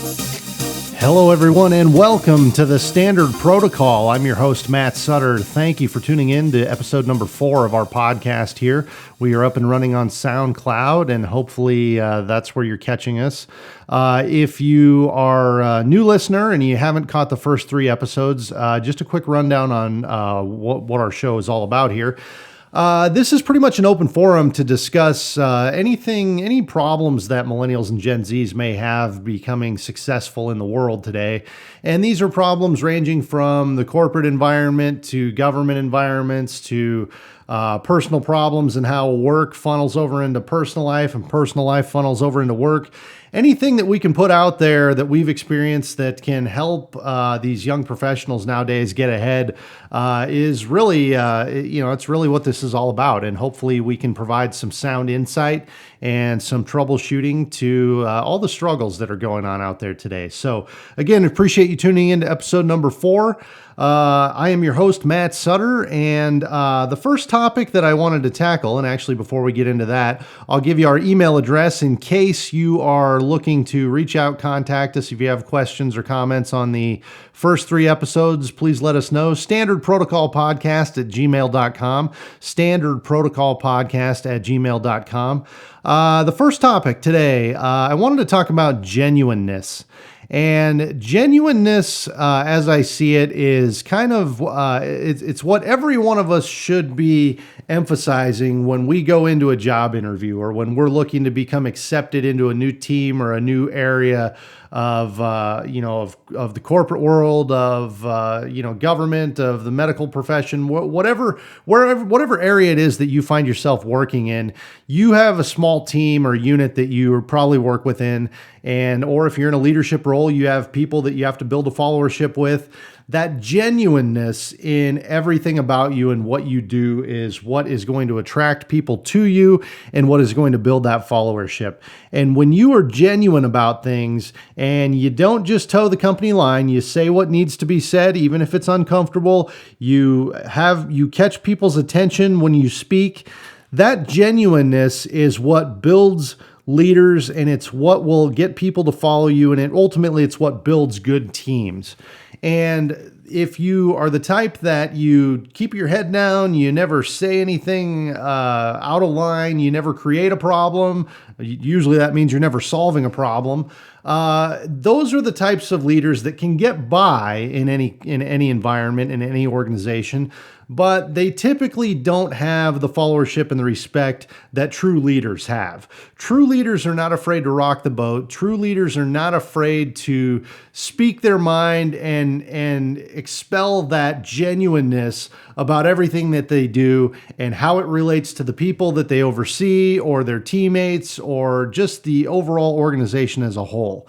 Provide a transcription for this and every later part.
Hello, everyone, and welcome to the Standard Protocol. I'm your host, Matt Sutter. Thank you for tuning in to episode number 4 of our podcast here. We are up and running on SoundCloud, and hopefully that's where you're catching us. If you are a new listener and you haven't caught the first 3 episodes, just a quick rundown on what our show is all about here. This is pretty much an open forum to discuss any problems that millennials and Gen Zs may have becoming successful in the world today. And these are problems ranging from the corporate environment to government environments to personal problems and how work funnels over into personal life and personal life funnels over into work. Anything that we can put out there that we've experienced that can help these young professionals nowadays get ahead is really, it's really what this is all about. And hopefully we can provide some sound insight and some troubleshooting to all the struggles that are going on out there today. So again, appreciate you tuning in to episode number 4. I am your host, Matt Sutter, and the first topic that I wanted to tackle, and actually before we get into that, I'll give you our email address in case you are looking to reach out, contact us. If you have questions or comments on the first 3 episodes, please let us know. standardprotocolpodcast@gmail.com, standardprotocolpodcast@gmail.com. The first topic today, I wanted to talk about genuineness. And genuineness, as I see it, is kind of, it's what every one of us should be emphasizing when we go into a job interview or when we're looking to become accepted into a new team or a new area of the corporate world, of government, of the medical profession, whatever area it is that you find yourself working in. You have a small team or unit that you probably work within, or if you're in a leadership role, you have people that you have to build a followership with. That genuineness in everything about you and what you do is what is going to attract people to you and what is going to build that followership. And when you are genuine about things and you don't just toe the company line, you say what needs to be said, even if it's uncomfortable, you catch people's attention when you speak. That genuineness is what builds leaders, and it's what will get people to follow you, and ultimately it's what builds good teams. And if you are the type that you keep your head down, you never say anything out of line, you never create a problem, usually that means you're never solving a problem. Those are the types of leaders that can get by in any environment, in any organization, but they typically don't have the followership and the respect that true leaders have. True leaders are not afraid to rock the boat. True leaders are not afraid to speak their mind and expel that genuineness about everything that they do and how it relates to the people that they oversee or their teammates or just the overall organization as a whole.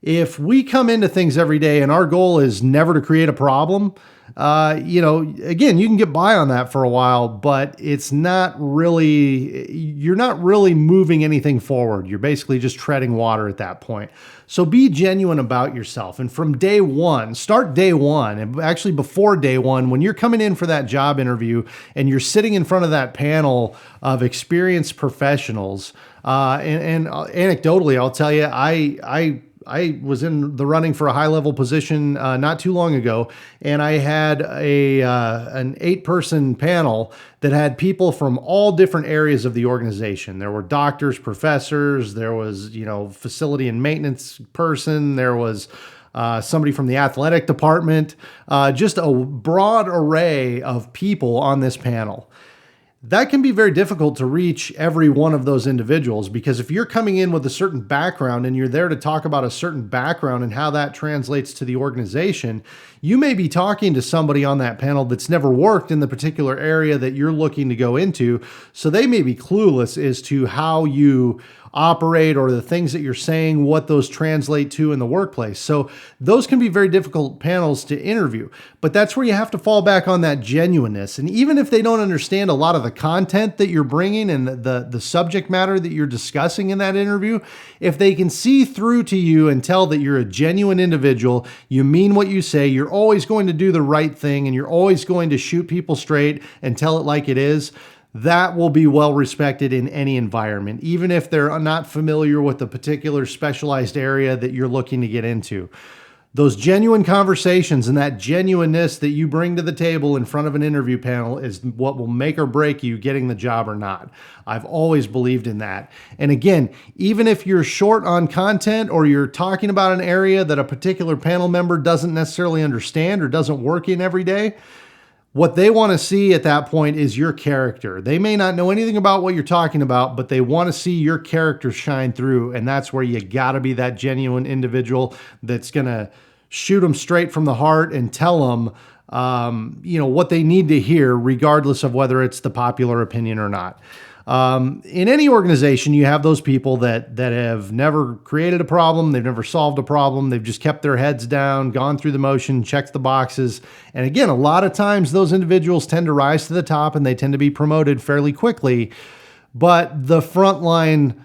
If we come into things every day and our goal is never to create a problem, again, you can get by on that for a while, but you're not really moving anything forward. You're basically just treading water at that point. So be genuine about yourself. And from day one, start day one, and actually before day one, when you're coming in for that job interview and you're sitting in front of that panel of experienced professionals, and anecdotally, I'll tell you, I was in the running for a high-level position not too long ago, and I had an 8-person panel that had people from all different areas of the organization. There were doctors, professors, there was facility and maintenance person, there was somebody from the athletic department, just a broad array of people on this panel. That can be very difficult to reach every one of those individuals, because if you're coming in with a certain background and you're there to talk about a certain background and how that translates to the organization, you may be talking to somebody on that panel that's never worked in the particular area that you're looking to go into. So they may be clueless as to how you operate or the things that you're saying, what those translate to in the workplace. So those can be very difficult panels to interview, but that's where you have to fall back on that genuineness. And even if they don't understand a lot of the content that you're bringing and the subject matter that you're discussing in that interview, if they can see through to you and tell that you're a genuine individual, you mean what you say, you're always going to do the right thing, and you're always going to shoot people straight and tell it like it is, that will be well respected in any environment, even if they're not familiar with the particular specialized area that you're looking to get into. Those genuine conversations and that genuineness that you bring to the table in front of an interview panel is what will make or break you getting the job or not. I've always believed in that. And again, even if you're short on content or you're talking about an area that a particular panel member doesn't necessarily understand or doesn't work in every day, what they want to see at that point is your character. They may not know anything about what you're talking about, but they want to see your character shine through. And that's where you got to be that genuine individual that's going to shoot them straight from the heart and tell them, what they need to hear, regardless of whether it's the popular opinion or not. In any organization, you have those people that have never created a problem. They've never solved a problem. They've just kept their heads down, gone through the motion, checked the boxes. And again, a lot of times those individuals tend to rise to the top and they tend to be promoted fairly quickly. But the frontline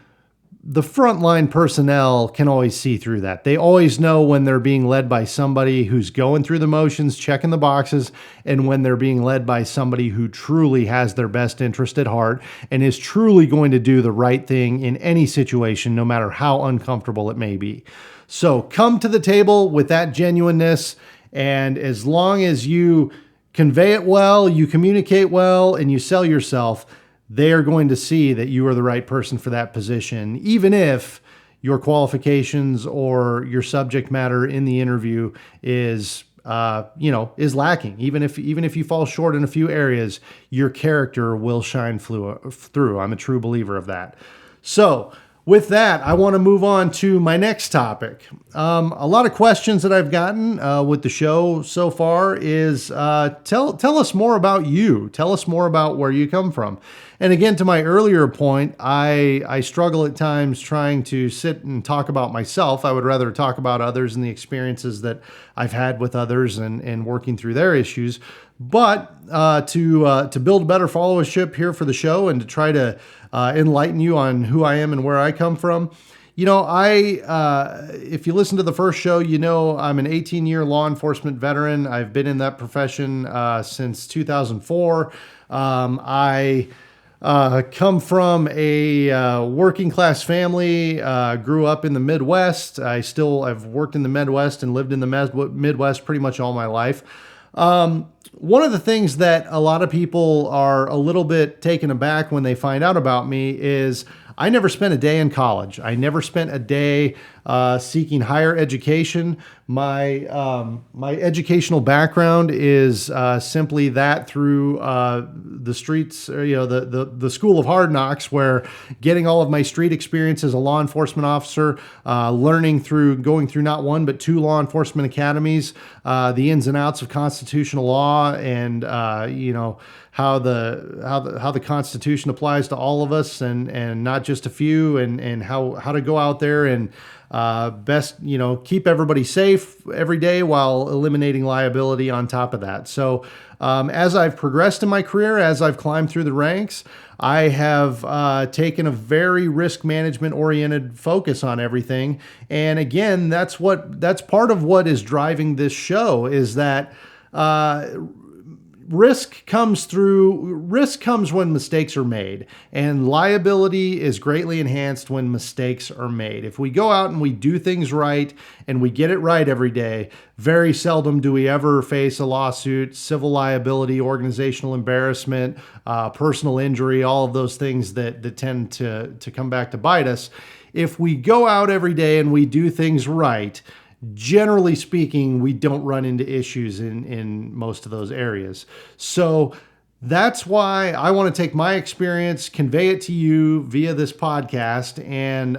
personnel can always see through that. They always know when they're being led by somebody who's going through the motions, checking the boxes, and when they're being led by somebody who truly has their best interest at heart and is truly going to do the right thing in any situation, no matter how uncomfortable it may be. So come to the table with that genuineness, and as long as you convey it well, you communicate well, and you sell yourself, they are going to see that you are the right person for that position, even if your qualifications or your subject matter in the interview is lacking. Even if you fall short in a few areas, your character will shine through. I'm a true believer of that. So with that, I want to move on to my next topic. A lot of questions that I've gotten with the show so far is tell us more about you. Tell us more about where you come from. And again, to my earlier point, I struggle at times trying to sit and talk about myself. I would rather talk about others and the experiences that I've had with others and working through their issues. But to build better followership here for the show and to try to enlighten you on who I am and where I come from. If you listen to the first show, I'm an 18-year law enforcement veteran. I've been in that profession since 2004. I come from a working class family, grew up in the Midwest. I've worked in the Midwest and lived in the Midwest pretty much all my life. One of the things that a lot of people are a little bit taken aback when they find out about me is I never spent a day in college. I never spent a day seeking higher education. My educational background is simply that through the streets, the school of hard knocks, where getting all of my street experience as a law enforcement officer, going through not one but two law enforcement academies, the ins and outs of constitutional law, and how the Constitution applies to all of us and not just a few, and how to go out there and best keep everybody safe every day while eliminating liability on top of that. So as I've progressed in my career, as I've climbed through the ranks, I have taken a very risk management oriented focus on everything. And again, that's part of what is driving this show, is that risk comes when mistakes are made, and liability is greatly enhanced when mistakes are made. If we go out and we do things right and we get it right every day, very seldom do we ever face a lawsuit, civil liability, organizational embarrassment, personal injury, all of those things that tend to come back to bite us. If we go out every day and we do things right, generally speaking, we don't run into issues in most of those areas. So that's why I want to take my experience, convey it to you via this podcast, and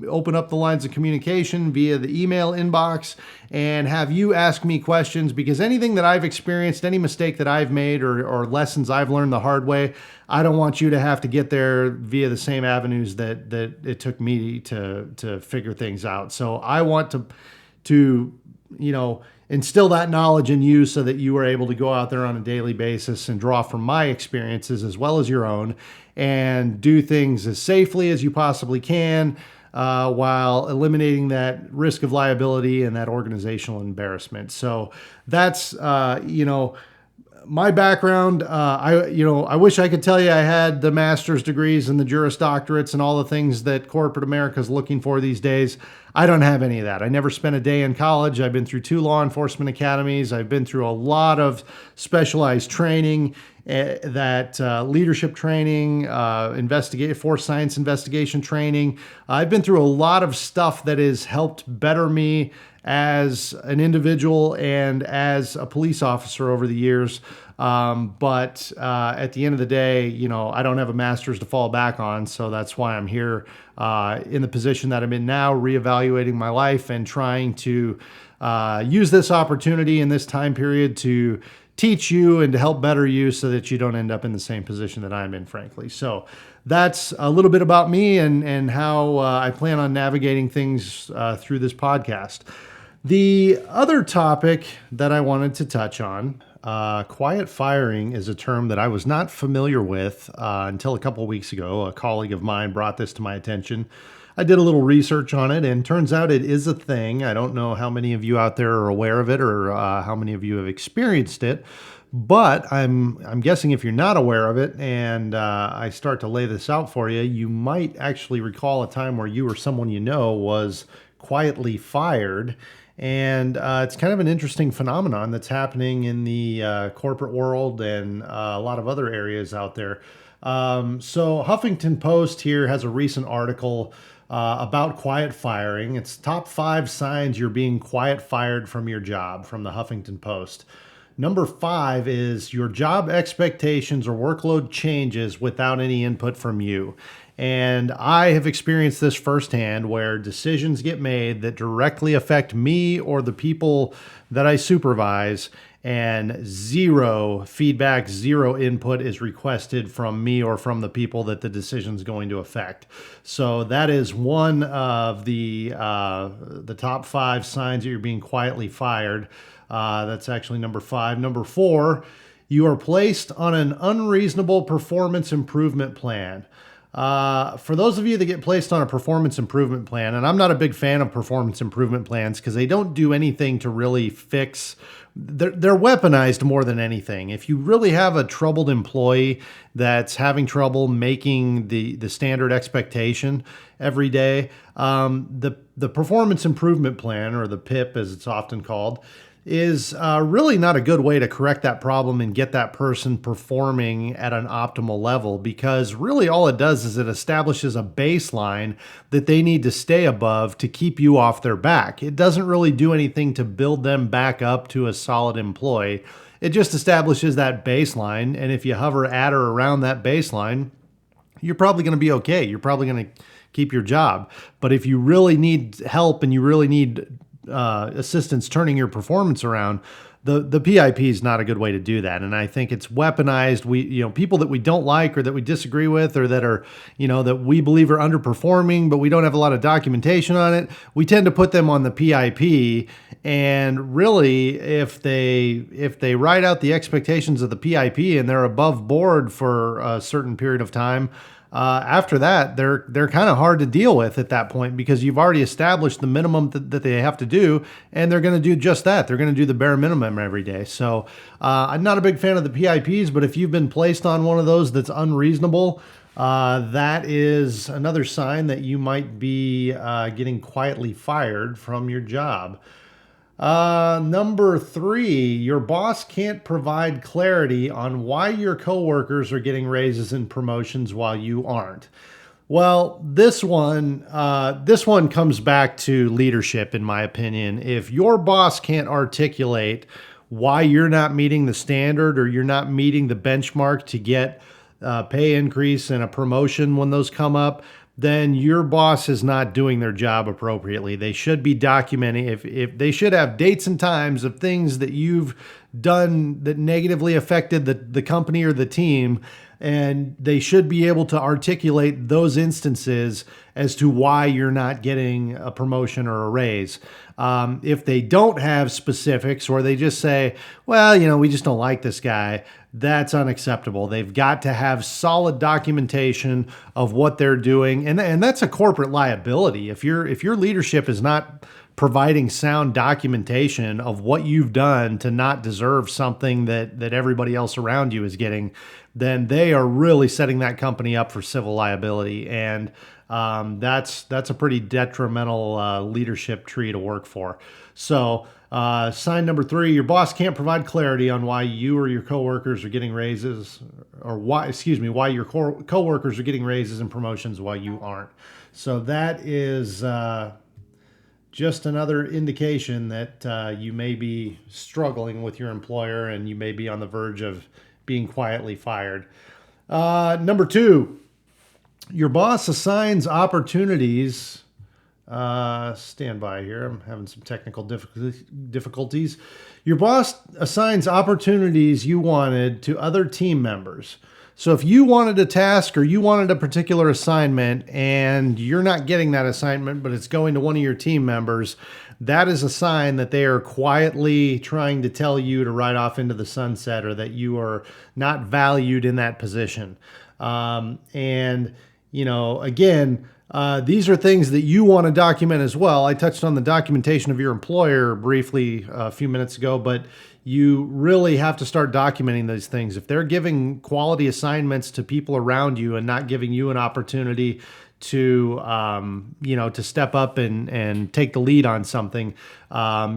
open up the lines of communication via the email inbox and have you ask me questions, because anything that I've experienced, any mistake that I've made or lessons I've learned the hard way, I don't want you to have to get there via the same avenues that it took me to figure things out. So I want to instill that knowledge in you so that you are able to go out there on a daily basis and draw from my experiences as well as your own and do things as safely as you possibly can, while eliminating that risk of liability and that organizational embarrassment. So that's, my background, I wish I could tell you I had the master's degrees and the Juris Doctorates and all the things that corporate America is looking for these days. I don't have any of that. I never spent a day in college. I've been through 2 law enforcement academies. I've been through a lot of specialized training, leadership training, force science investigation training. I've been through a lot of stuff that has helped better me as an individual and as a police officer over the years. But at the end of the day, I don't have a master's to fall back on. So that's why I'm here in the position that I'm in now, reevaluating my life and trying to use this opportunity in this time period to teach you and to help better you so that you don't end up in the same position that I'm in, frankly. So that's a little bit about me and how I plan on navigating things through this podcast. The other topic that I wanted to touch on, quiet firing, is a term that I was not familiar with until a couple of weeks ago. A colleague of mine brought this to my attention. I did a little research on it, and turns out it is a thing. I don't know how many of you out there are aware of it or how many of you have experienced it, but I'm guessing if you're not aware of it and I start to lay this out for you, you might actually recall a time where you or someone you know was quietly fired. And it's kind of an interesting phenomenon that's happening in the corporate world and a lot of other areas out there. So Huffington Post here has a recent article about quiet firing. It's top 5 signs you're being quiet fired from your job from the Huffington Post. Number 5 is your job expectations or workload changes without any input from you. And I have experienced this firsthand where decisions get made that directly affect me or the people that I supervise, and zero feedback, zero input is requested from me or from the people that the decision is going to affect. So that is one of the top 5 signs that you're being quietly fired. That's actually number 5. Number 4, you are placed on an unreasonable performance improvement plan. For those of you that get placed on a performance improvement plan, and I'm not a big fan of performance improvement plans because they don't do anything to really fix. They're weaponized more than anything. If you really have a troubled employee that's having trouble making the standard expectation every day, the performance improvement plan, or the PIP as it's often called, is really not a good way to correct that problem and get that person performing at an optimal level, because really all it does is it establishes a baseline that they need to stay above to keep you off their back. It doesn't really do anything to build them back up to a solid employee. It just establishes that baseline, and if you hover at or around that baseline, you're probably going to be okay. You're probably going to keep your job. But if you really need help and you really need assistance turning your performance around, the PIP is not a good way to do that. And I think it's weaponized. People that we don't like or that we disagree with or that are, that we believe are underperforming, but we don't have a lot of documentation on it, we tend to put them on the PIP. And really, if they write out the expectations of the PIP and they're above board for a certain period of time, after that, they're kind of hard to deal with at that point, because you've already established the minimum that they have to do, and they're going to do just that. They're going to do the bare minimum every day. So I'm not a big fan of the PIPs, but if you've been placed on one of those that's unreasonable, that is another sign that you might be getting quietly fired from your job. Number 3, your boss can't provide clarity on why your coworkers are getting raises and promotions while you aren't. Well, this one comes back to leadership, in my opinion. If your boss can't articulate why you're not meeting the standard or you're not meeting the benchmark to get a pay increase and a promotion when those come up, then your boss is not doing their job appropriately. They should be documenting, if they should have dates and times of things that you've done that negatively affected the company or the team, and they should be able to articulate those instances as to why you're not getting a promotion or a raise. If they don't have specifics, or they just say, well, we just don't like this guy, that's unacceptable. They've got to have solid documentation of what they're doing. And that's a corporate liability. If your leadership is not providing sound documentation of what you've done to not deserve something that everybody else around you is getting, then they are really setting that company up for civil liability. And that's a pretty detrimental leadership tree to work for. So sign number 3, your boss can't provide clarity on why you or your coworkers are getting raises, or why your coworkers are getting raises and promotions while you aren't. So that is just another indication that you may be struggling with your employer and you may be on the verge of being quietly fired. Number 2, your boss assigns opportunities. Stand by here. I'm having some technical difficulties. Your boss assigns opportunities you wanted to other team members. So if you wanted a task or you wanted a particular assignment and you're not getting that assignment, but it's going to one of your team members, that is a sign that they are quietly trying to tell you to ride off into the sunset, or that you are not valued in that position. And, again, these are things that you want to document as well. I touched on the documentation of your employer briefly a few minutes ago, but you really have to start documenting these things. If they're giving quality assignments to people around you and not giving you an opportunity to, to step up and take the lead on something,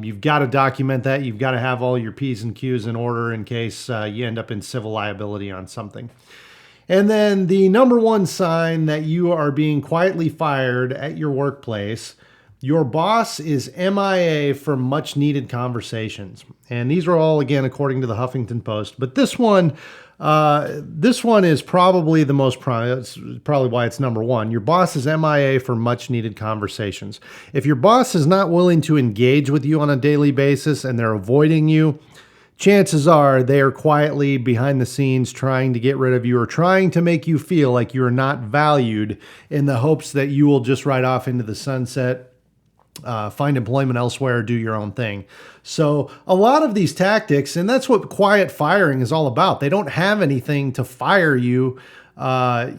you've got to document that. You've got to have all your P's and Q's in order in case you end up in civil liability on something. And then the number 1 sign that you are being quietly fired at your workplace, your boss is MIA from much needed conversations. And these are all, again, according to the Huffington Post. But this one is probably the most it's probably why it's number 1. Your boss is MIA for much needed conversations. If your boss is not willing to engage with you on a daily basis and they're avoiding you, chances are they are quietly behind the scenes trying to get rid of you, or trying to make you feel like you are not valued, in the hopes that you will just ride off into the sunset, find employment elsewhere, do your own thing. So a lot of these tactics, and that's what quiet firing is all about. They don't have anything to fire you. In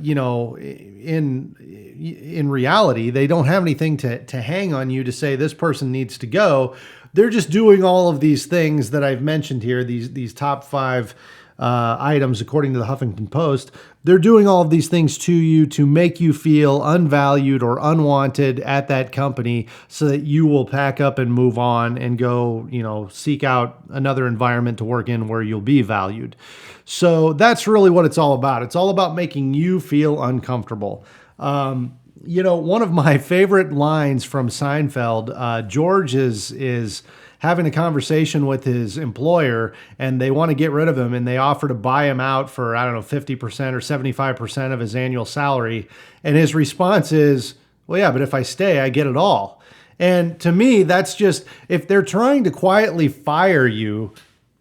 reality, they don't have anything to hang on you to say this person needs to go. They're just doing all of these things that I've mentioned here, these top 5 items according to the Huffington Post. They're doing all of these things to you to make you feel unvalued or unwanted at that company, so that you will pack up and move on and go, seek out another environment to work in where you'll be valued. So that's really what it's all about. It's all about making you feel uncomfortable. One of my favorite lines from Seinfeld, George is having a conversation with his employer, and they want to get rid of him, and they offer to buy him out for, 50% or 75% of his annual salary. And his response is, well, yeah, but if I stay, I get it all. And to me, that's just, if they're trying to quietly fire you,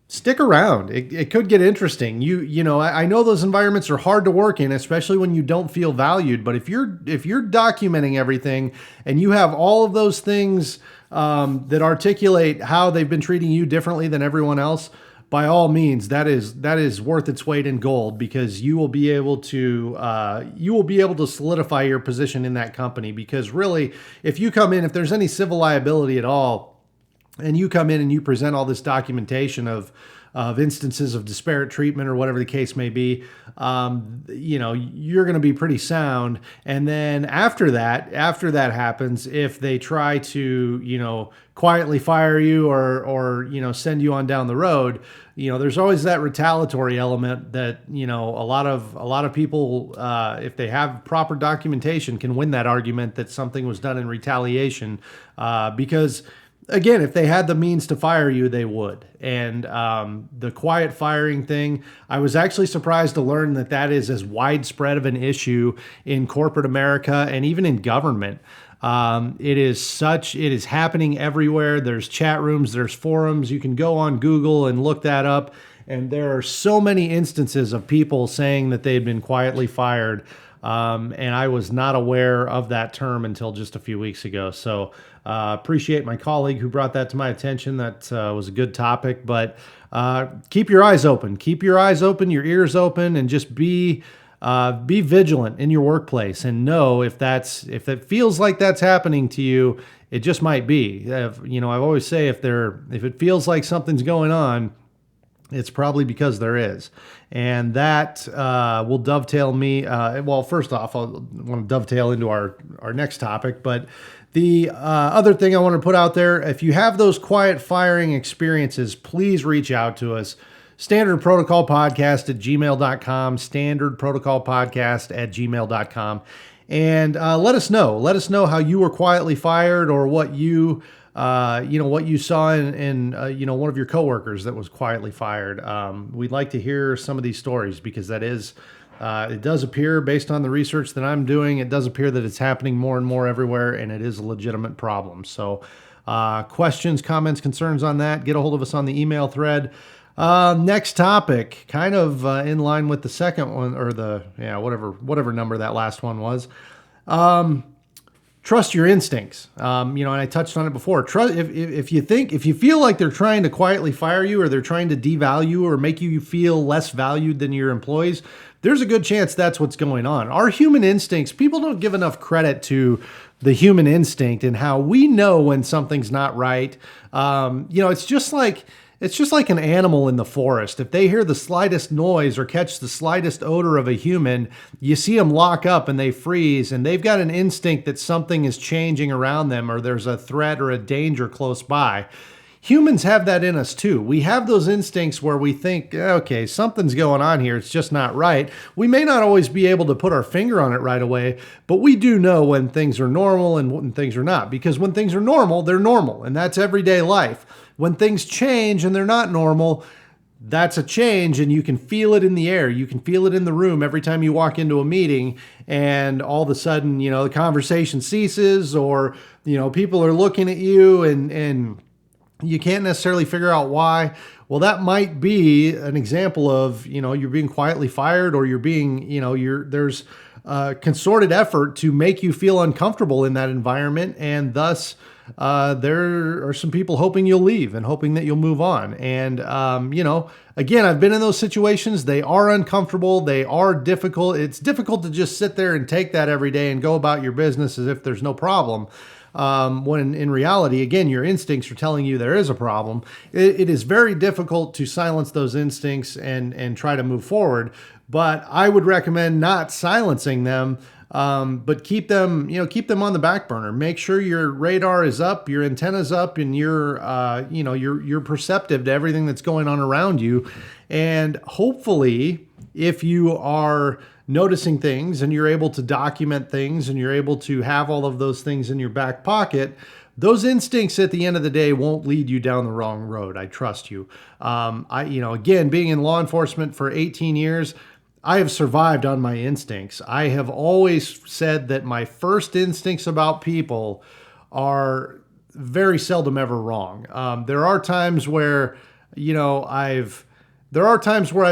stick around. It could get interesting. I know those environments are hard to work in, especially when you don't feel valued. But if you're documenting everything and you have all of those things that articulate how they've been treating you differently than everyone else, by all means, that is worth its weight in gold, because you will be able to solidify your position in that company. Because really, if there's any civil liability at all, and you come in and you present all this documentation of instances of disparate treatment or whatever the case may be, you're going to be pretty sound. And then after that happens, if they try to, quietly fire you or send you on down the road, there's always that retaliatory element that, a lot of people, if they have proper documentation, can win that argument that something was done in retaliation, because again, if they had the means to fire you, they would. And the quiet firing thing, I was actually surprised to learn that is as widespread of an issue in corporate America and even in government. It is happening everywhere. There's chat rooms, there's forums. You can go on Google and look that up. And there are so many instances of people saying that they'd been quietly fired. And I was not aware of that term until just a few weeks ago. So appreciate my colleague who brought that to my attention. That was a good topic, but keep your eyes open. Keep your eyes open, your ears open, and just be vigilant in your workplace, and know if it feels like that's happening to you, It just might be. I always say if it feels like something's going on, it's probably because there is. And that will dovetail me. Well, first off, I want to dovetail into our next topic. But the other thing I want to put out there, if you have those quiet firing experiences, please reach out to us. Standard Protocol Podcast at gmail.com, Standard Protocol Podcast at gmail.com. And let us know. Let us know how you were quietly fired, or what you what you saw in one of your coworkers that was quietly fired. We'd like to hear some of these stories, because that is, it does appear, based on the research that I'm doing, it does appear that it's happening more and more everywhere, and it is a legitimate problem. So questions, comments, concerns on that, get a hold of us on the email thread. Next topic, kind of in line with the second one, or whatever number that last one was. Trust your instincts. And I touched on it before. Trust, if you feel like they're trying to quietly fire you, or they're trying to devalue or make you feel less valued than your employees, there's a good chance that's what's going on. Our human instincts, people don't give enough credit to the human instinct and how we know when something's not right. It's just like an animal in the forest. If they hear the slightest noise or catch the slightest odor of a human, you see them lock up and they freeze, and they've got an instinct that something is changing around them, or there's a threat or a danger close by. Humans have that in us too. We have those instincts where we think, okay, something's going on here. It's just not right. We may not always be able to put our finger on it right away, but we do know when things are normal and when things are not. Because when things are normal, they're normal, and that's everyday life. When things change and they're not normal, that's a change, and you can feel it in the air. You can feel it in the room every time you walk into a meeting, and all of a sudden, the conversation ceases, or, people are looking at you and you can't necessarily figure out why. Well, that might be an example of, you're being quietly fired, or you're being, there's a concerted effort to make you feel uncomfortable in that environment, and thus there are some people hoping you'll leave and hoping that you'll move on. And, again, I've been in those situations. They are uncomfortable. They are difficult. It's difficult to just sit there and take that every day and go about your business as if there's no problem. When in reality, again, your instincts are telling you there is a problem. It is very difficult to silence those instincts and try to move forward. But I would recommend not silencing them, but keep them on the back burner. Make sure your radar is up, your antenna's up, and you're perceptive to everything that's going on around you. And hopefully, if you are noticing things and you're able to document things and you're able to have all of those things in your back pocket, those instincts at the end of the day won't lead you down the wrong road. I trust you. Again, being in law enforcement for 18 years, I have survived on my instincts. I have always said that my first instincts about people are very seldom ever wrong. There are times where, I've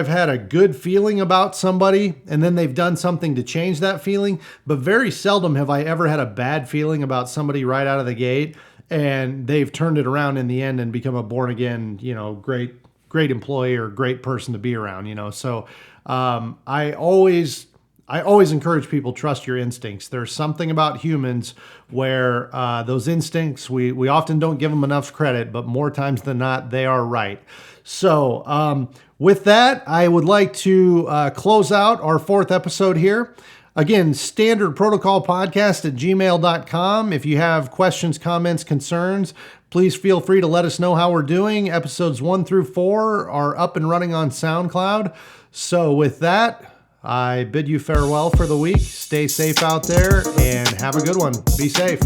had a good feeling about somebody, and then they've done something to change that feeling, but very seldom have I ever had a bad feeling about somebody right out of the gate, and they've turned it around in the end and become a born again, great employee or great person to be around, So I always encourage people, trust your instincts. There's something about humans where those instincts, we often don't give them enough credit, but more times than not, they are right. So with that, I would like to close out our 4th episode here. Again, Standard Protocol Podcast at gmail.com. If you have questions, comments, concerns, please feel free to let us know how we're doing. Episodes 1 through 4 are up and running on SoundCloud. So with that, I bid you farewell for the week. Stay safe out there and have a good one. Be safe.